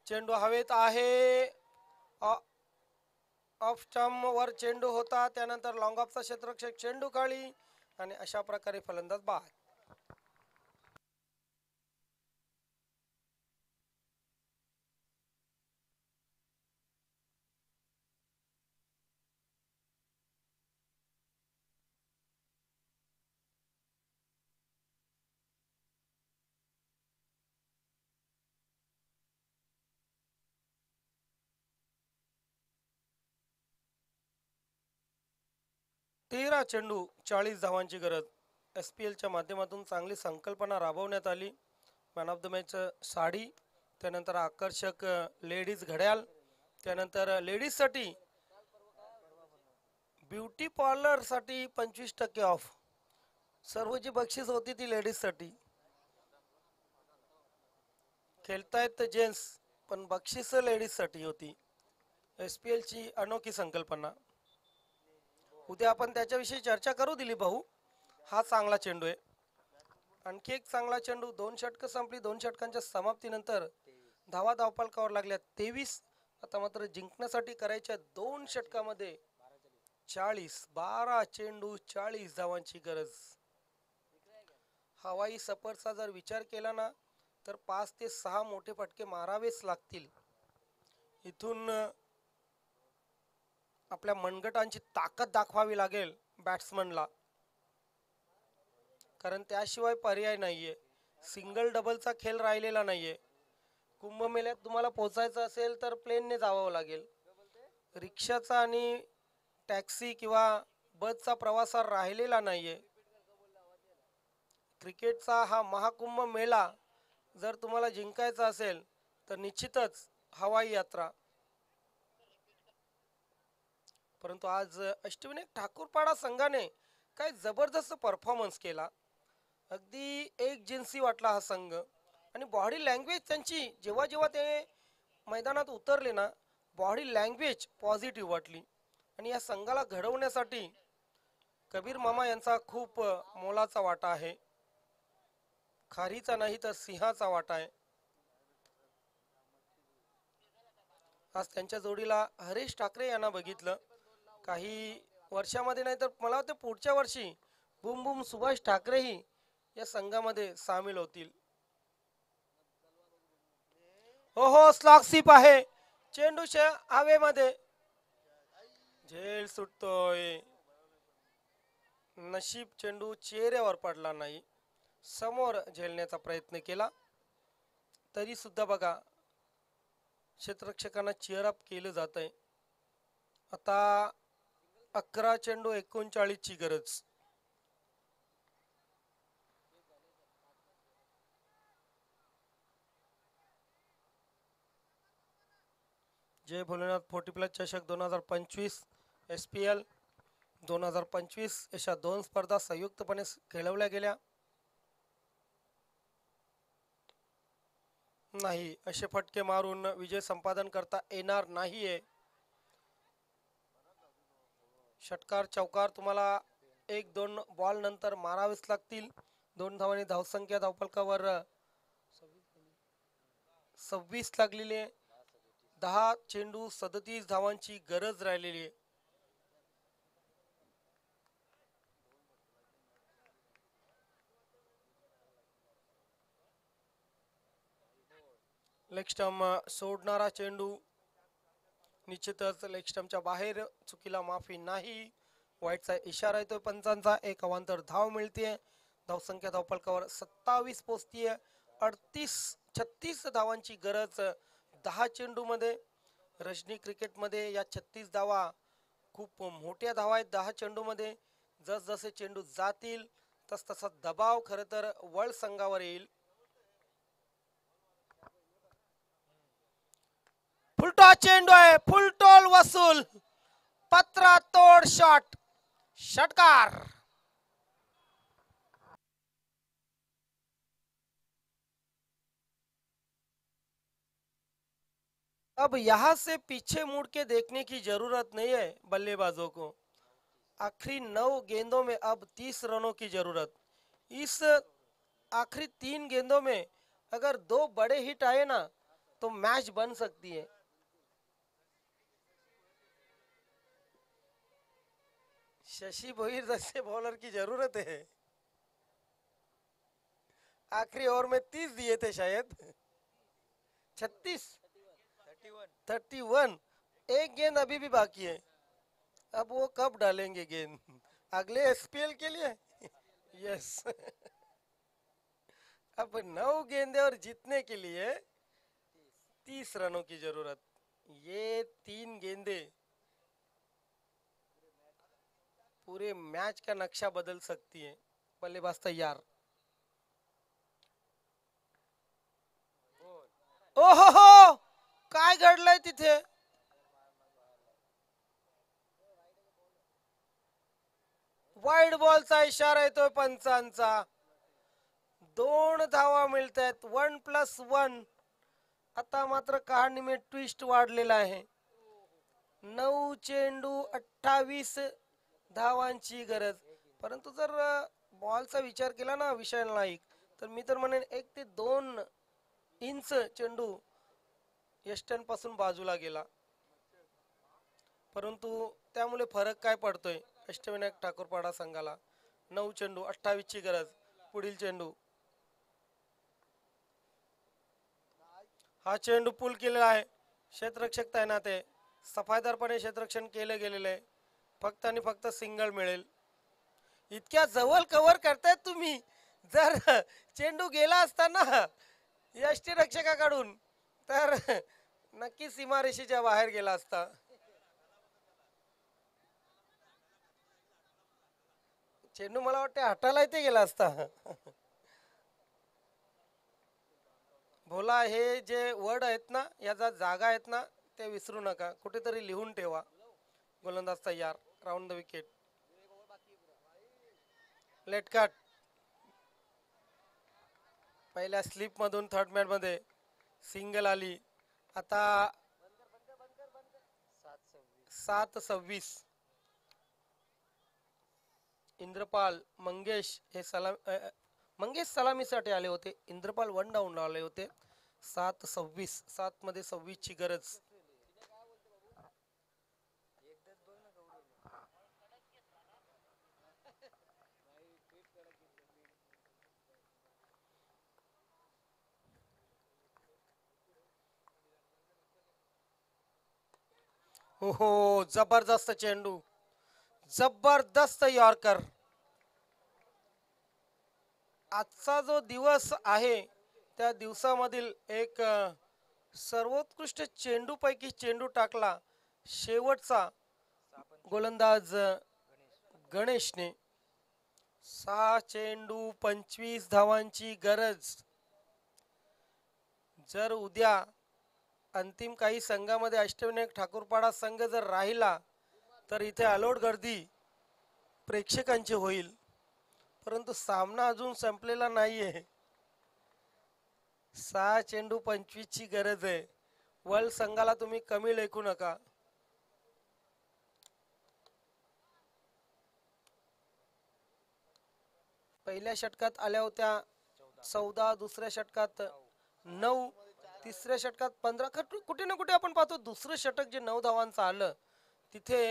चेंडू हवेत आहे. ऑफ स्टंप वर चेंडू होता. त्यानंतर लॉंग ऑफचा क्षेत्ररक्षक चेंडू काढली आणि अशा प्रकारे फलंदाज बाद. तेरा चेंडू 40 धावांची गरज. SPL च्या माध्यमातून चांगली संकल्पना राबवण्यात आली. Man of the match sari, त्यानंतर आकर्षक लेडीज घड्याळ, त्यानंतर लेडीज साठी ब्युटी पार्लर साठी 25% ऑफ. सर्व जी बक्षीस होती ती लेडीज साठी. खेळतायत जेंट्स पण बक्षीस लेडीज साठी होती. SPL ची अनोखी संकल्पना. उद्या आपण त्याच्याविषयी चर्चा करू. दिलीप भाऊ, हा चांगला चेंडू आहे. आणखी एक चांगला चेंडू. 2 षटकं संपली. 2 षटकांच्या समाप्तीनंतर धावा धावफलकावर लागल्या 23. आता मात्र जिंकण्यासाठी करायच्या 2 षटकामध्ये 40. 12 चेंडू 40 धावांची गरज. हवाई सफरचा जर विचार केला ना तर 5 ते 6 मोठे फटके मारावेच लागतील. इथून आपल्या मनगटांची ताकद दाखवावी लागेल बॅट्समनला, कारण त्याशिवाय पर्याय नाहीये. सिंगल डबलचा खेळ राहिलेला नाहीये. कुंभमेळ्यात तुम्हाला पोहोचायचं असेल तर प्लेनने जावं लागेल. रिक्षाचा आणि टॅक्सी किंवा बसचा प्रवास हा राहिलेला नाहीये. क्रिकेटचा हा महाकुंभ मेळा जर तुम्हाला जिंकायचा असेल तर निश्चितच हवाई यात्रा. परंतु आज अष्टविनायक ठाकूरपाडा संघाने काय जबरदस्त परफॉर्मन्स केला. अगदी एक जिन्सी वाटला हा संघ. आणि बॉडी लँग्वेज त्यांची जेव्हा जेव्हा ते मैदानात उतरले ना, बॉडी लँग्वेज पॉझिटिव्ह वाटली. आणि या संघाला घडवण्यासाठी कबीर मामा यांचा खूप मोलाचा वाटा आहे. खारीचा नाही तर सिंहाचा वाटा आहे. आज त्यांच्या जोडीला हरीश ठाकरे यांना बघितलं. काही वर्षामध्ये नाही तर मला वाटतं पुढच्या वर्षी बुम बुम सुभाष ठाकरेही या संघामध्ये सामील होतील. हो हो, स्लॉगशिप आहे. चेंडू हवेमध्ये, झेल सुटतोय. नशीब चेंडू चेहऱ्यावर पडला नाही. समोर झेलण्याचा प्रयत्न केला तरी सुद्धा बघा क्षेत्ररक्षकांना चेअर अप केलं जात आहे. आता 11 चेंडू 39 ची गरज. जय भोलेनाथ 40+ चषक 2025 SPL 2025 अशा 2 स्पर्धा संयुक्तपणे खेळवल्या गेल्या. नाही, असे फटके मारून विजय संपादन करता येणार नाहीये. षटकार चौकार तुम्हाला 1-2 बॉल नंतर मारावेच लागतील. 2 धावांनी धावसंख्या धावफलकावर 26 लागलेली आहे. 10 चेंडू 37 धावांची गरज राहिलेली आहे. लेग स्टंप सोडणारा चेंडू निश्चितच लेग स्टंपच्या बाहेर. चुकीला माफी नाही. वाईटचा इशारा येतोय पंचांचा. एक अवांतर धाव मिळते. धावसंख्या धावफलकावर 27 पोहोचतीये. 36 धावांची गरज 10 चेंडू मध्ये. रजनी क्रिकेटमध्ये या 36 धावा खूप मोठ्या धावा आहेत 10 चेंडू मध्ये. जसजसे चेंडू जातील तस तसा दबाव खरं तर वळ संघावर येईल. फुलटॉस चेंडू आहे. फुलटॉल वसूल. पत्रा तोड शॉट. षटकार. अब यहां से पीछे मुड़ के देखने की जरूरत नहीं है बल्लेबाजों को. आखिरी 9 गेंदों में अब 30 रनों की जरूरत. इस आखिरी 3 गेंदों में अगर 2 बड़े हिट आए ना तो मैच बन सकती है. शशि भोईर जैसे बॉलर की जरूरत है. आखिरी ओवर में 30 दिए थे शायद. 36 31. एक गेंद अभी भी बाकी है. अब वो कब डालेंगे गेंद अगले SPL के लिए. यस. अब 9 गेंदे और जीतने के लिए 30 रनों की जरूरत. ये 3 गेंदे पूरे मैच का नक्शा बदल सकती है. बल्लेबाज तैयार. ओहो हो, काय घडलंय तिथे. वाईड बॉलचा इशारा येतोय पंचांचा. 2 धावा मिळत आहेत. 1+1. आता मात्र कहाणी ट्विस्ट वाढलेला आहे. 9 चेंडू 28 धावांची गरज. परंतु जर बॉलचा विचार केला ना विशाल नाईक तर मी तर म्हणेन 1 ते 2 इंच चेंडू यष्टन पासून बाजूला गेला. परंतु त्यामुळे फरक काय पडतोय अष्टविनायक ठाकूरपाडा संघाला. 9 चेंडू 28 ची गरज. पुढील चेंडू हा चेंडू पूल केलेला आहे, क्षेत्ररक्षक तैनात आहे, सफाईदारपणे क्षेत्ररक्षण केलं गेलेलं आहे, फक्त आणि फक्त सिंगल मिळेल. इतक्या जवळ कव्हर करतायत तुम्ही, जर चेंडू गेला असताना यष्टी रक्षकाकडून तर नक्की सीमारेषेच्या बाहेर गेला असता. चेंडू मला वाटते हाताला इथे गेला असता. भोला हे जे वर्ड आहेत ना, याचा जागा आहेत ना, ते विसरू नका, कुठेतरी लिहून ठेवा. गोलंदाज तयार, round the wicket. Late cut. पहिल्या स्लिप मधून थर्ड मॅच मध्ये सिंगल आली. आता 7-26. इंद्रपाल मंगेश हे मंगेश सलामीसाठी आले होते. इंद्रपाल वन डाऊन आले होते. 7-26. 7 मध्ये 26 ची गरज. हो हो, जबरदस्त चेंडू, जबरदस्त यॉर्कर. आजचा जो दिवस आहे त्या दिवसामधील एक सर्वोत्कृष्ट चेंडू पैकी चेंडू टाकला शेवटचा गोलंदाज गणेशने. 6 चेंडू 25 धावांची गरज. जर उद्या अंतिम काही संघामध्ये अष्टविनायक ठाकूरपाडा संघ जर राहिला तर इथे अलोट गर्दी प्रेक्षकांची होईल, परंतु सामना अजून संपलेला नाहीये. 6 चेंडू 25 ची गरज आहे. वर्ल्ड संघाला तुम्ही कमी लेखू नका. पहिल्या षटकात आल्या होत्या 14, दुसऱ्या षटकात 9, तिसऱ्या षटकात 15. कुठे ना कुठे आपण पाहतो दुसरं षटक जे 9 धावांचं आलं तिथे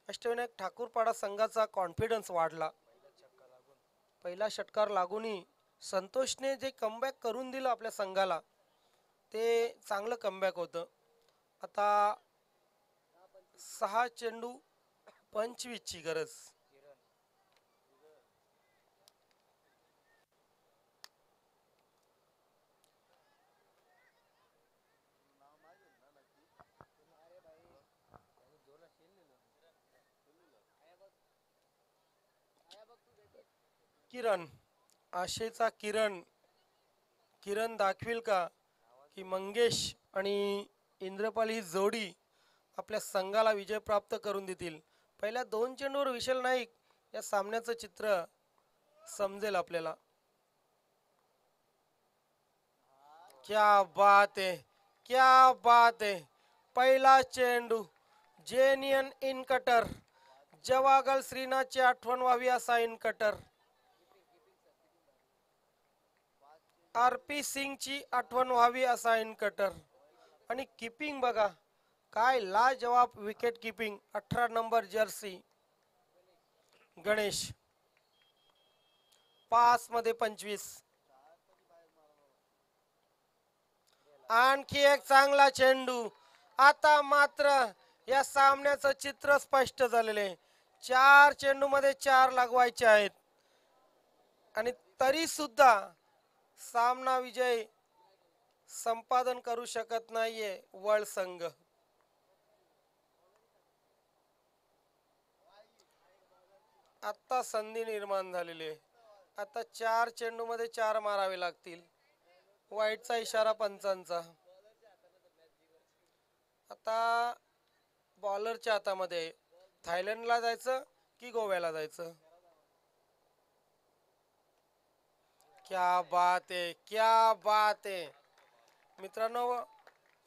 अष्टविनायक ठाकूरपाडा संघाचा कॉन्फिडन्स वाढला. पहिला षटकार लागूनही संतोषने जे कमबॅक करून दिलं आपल्या संघाला ते चांगलं कमबॅक होतं. आता 6 चेंडू 25 ची गरज. किरण, आशेचा किरण. किरण दाखविल का की मंगेश आणि इंद्रपाल ही जोडी आपल्या संघाला विजय प्राप्त करून देतील. पहिल्या 2 चेंडूवर विशाल नाईक या सामन्याचं चित्र समजेल आपल्याला. क्या बात है, क्या बात है. पहिला चेंडू जेनियन इन कटर. जवागल श्रीनाथची आठवण व्हावी असा इन कटर. आरपी सिंगची आठवण व्हावी असा इन कटर. आणि किपिंग बघा काय लाजवाब wicket keeping. 18 number Jersey Ganesh. 5 मध्ये 25. आणखी एक चांगला चेंडू. आता मात्र या सामन्याचं चित्र स्पष्ट झालेले. 4 चेंडू मध्ये 4 लागवायचे आहेत आणि तरी सुद्धा सामना विजय संपादन करू शकत नाहीये वर्ल्ड संघ. आता संधी निर्माण झालेली आहे. आता 4 चेंडू मध्ये 4 मारावे लागतील. वाईटचा इशारा पंचांचा. आता बॉलरच्या हातामध्ये थायलंडला जायचं की गोव्याला जायचं. क्या बात आहे, क्या बात आहे. मित्रांनो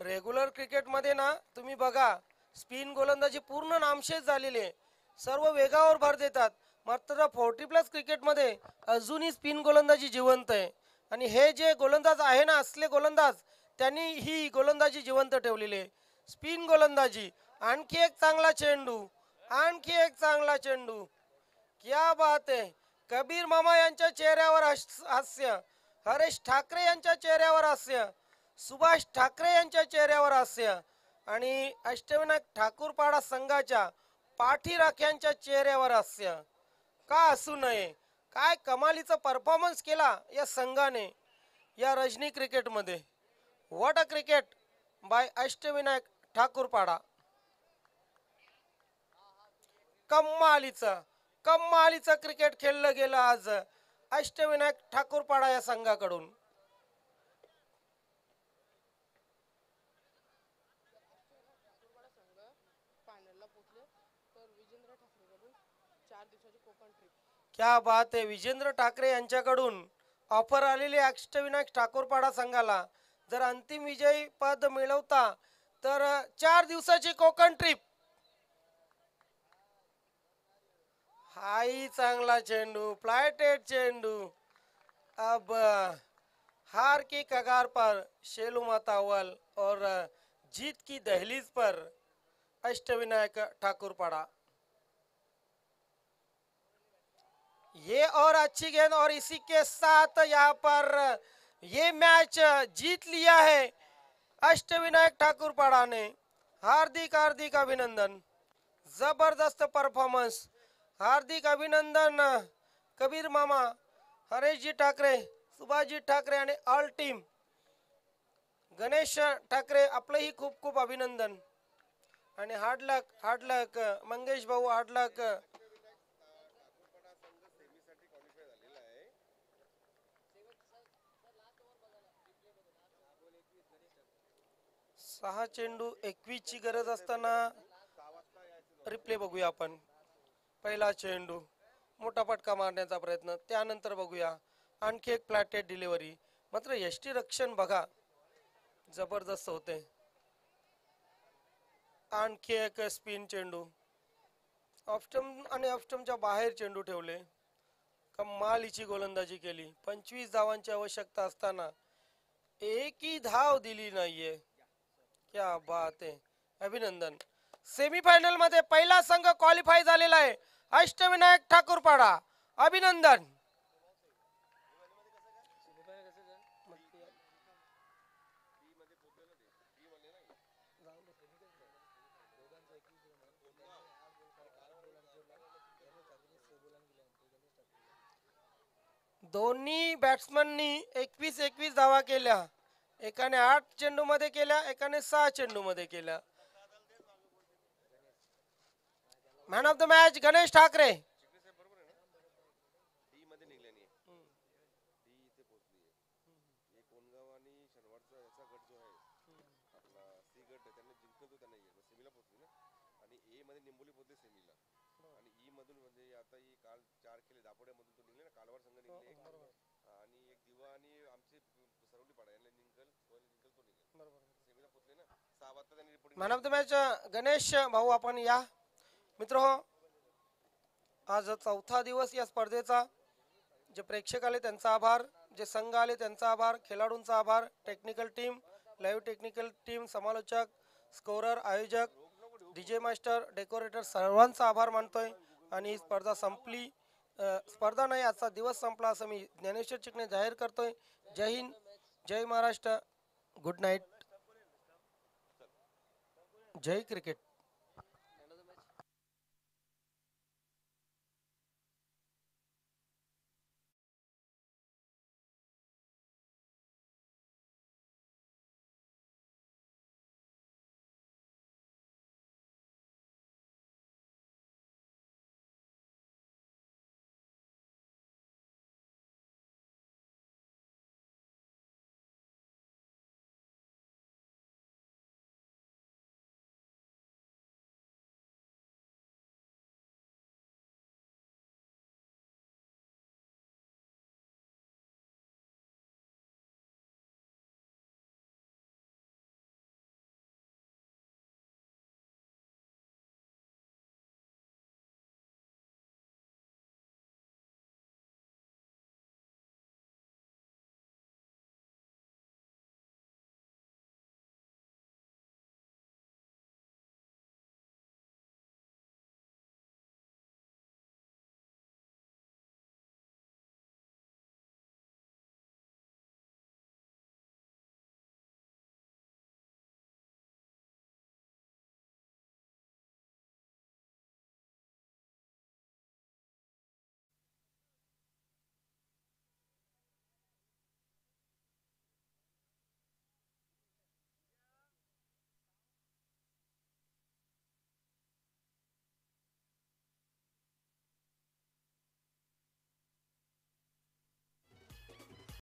रेग्युलर क्रिकेटमध्ये ना तुम्ही बघा स्पिन गोलंदाजी पूर्ण नामशेष झालेली आहे. सर्व वेगावर भर देतात. मात्र 40+ क्रिकेटमध्ये अजूनही स्पिन गोलंदाजी जिवंत आहे. आणि हे जे गोलंदाज आहे ना असले गोलंदाज त्यांनी ही गोलंदाजी जिवंत ठेवलेली आहे. स्पिन गोलंदाजी. आणखी एक चांगला चेंडू, आणखी एक चांगला चेंडू. क्या बात आहे. कबीर मामा यांच्या चेहऱ्यावर हास्य, हरेश ठाकरे यांच्या चेहऱ्यावर हास्य. सुभाष ठाकरे यांच्या चेहऱ्यावर हास्य आणि अष्टविनायक ठाकूरपाडा संघाच्या पाठीराख्यांच्या चेहऱ्यावर हास्य. का असू नये. काय कमालीचा परफॉर्मन्स केला या संघाने या रजनी क्रिकेटमध्ये. What a cricket by Ashtavinayak Thakurpada. कम्मालीचं क्रिकेट खेळलं गेलं आज अष्टविनायक ठाकूरपाडा या संघाकडून. क्या बात आहे. विजेंद्र ठाकरे यांच्याकडून ऑफर आलेली अष्टविनायक ठाकूरपाडा संघाला जर अंतिम विजयी पद मिळवता तर 4 दिवसाची कोकण ट्रिप. हाई चांगला चेंडू, फ्लायटेड चेंडू. अब हार की कगार पर शेलू मातावल और जीत की दहलीज पर अष्टविनायक ठाकूरपाड़ा. ये और अच्छी गेंद और इसी के साथ यहाँ पर ये मैच जीत लिया है अष्टविनायक ठाकूरपाड़ा ने. हार्दिक हार्दिक अभिनंदन. जबरदस्त परफॉर्मन्स. हार्दिक अभिनंदन कबीर मामा, हरेशजी ठाकरे, सुभाषजी ठाकरे आणि ऑल टीम. गणेश ठाकरे आपलंही खूप खूप अभिनंदन. आणि हार्ड लक मंगेश भाऊ, हार्ड लक. 6 चेंडू 21 ची गरज असताना रिप्ले बघूया आपण. पहिला चेंडू मोठा फटका मारण्याचा प्रयत्न, त्यानंतर बघूया आणखी एक फ्लॅटेड डिलिव्हरी. मात्र यष्टी रक्षण बघा जबरदस्त होते. आणखी एक स्पिन चेंडू, ऑफस्टम आणि ऑफस्टमच्या बाहेर चेंडू ठेवले. कमालीची गोलंदाजी केली. 25 धावांची आवश्यकता असताना एकही धाव दिली नाहीये. क्या बात आहे. अभिनंदन. सेमीफायनल मध्ये पहिला संघ क्वालिफाय झालेला आहे अष्टविनायक ठाकूरपाडा. अभिनंदन. दोन्ही बॅट्समननी 21-21 धावा केल्या. एकाने 8 चेंडू मध्ये केल्या, एकाने 6 चेंडू मध्ये केल्या. Man of the match Ganesh Thackeray. Man of the match Ganesh भाऊ आपण या. मित्र हो, आज चौथा दिवस या स्पर्धेचा. जे प्रेक्षक आले त्यांचा आभार, जे संघ आले त्यांचा आभार, खेळाडूंचा आभार, technical team, live technical team, समालोचक, स्कोरर, आयोजक, डीजे मास्टर, डेकोरेटर सर्वांचा आभार मानतोय. आणि ही स्पर्धा संपली, स्पर्धा नाही आजचा दिवस संपला असं मी ज्ञानेश्वर चिकणे जाहीर करतोय. जय हिंद, जय महाराष्ट्र, गुड नाईट, जय क्रिकेट.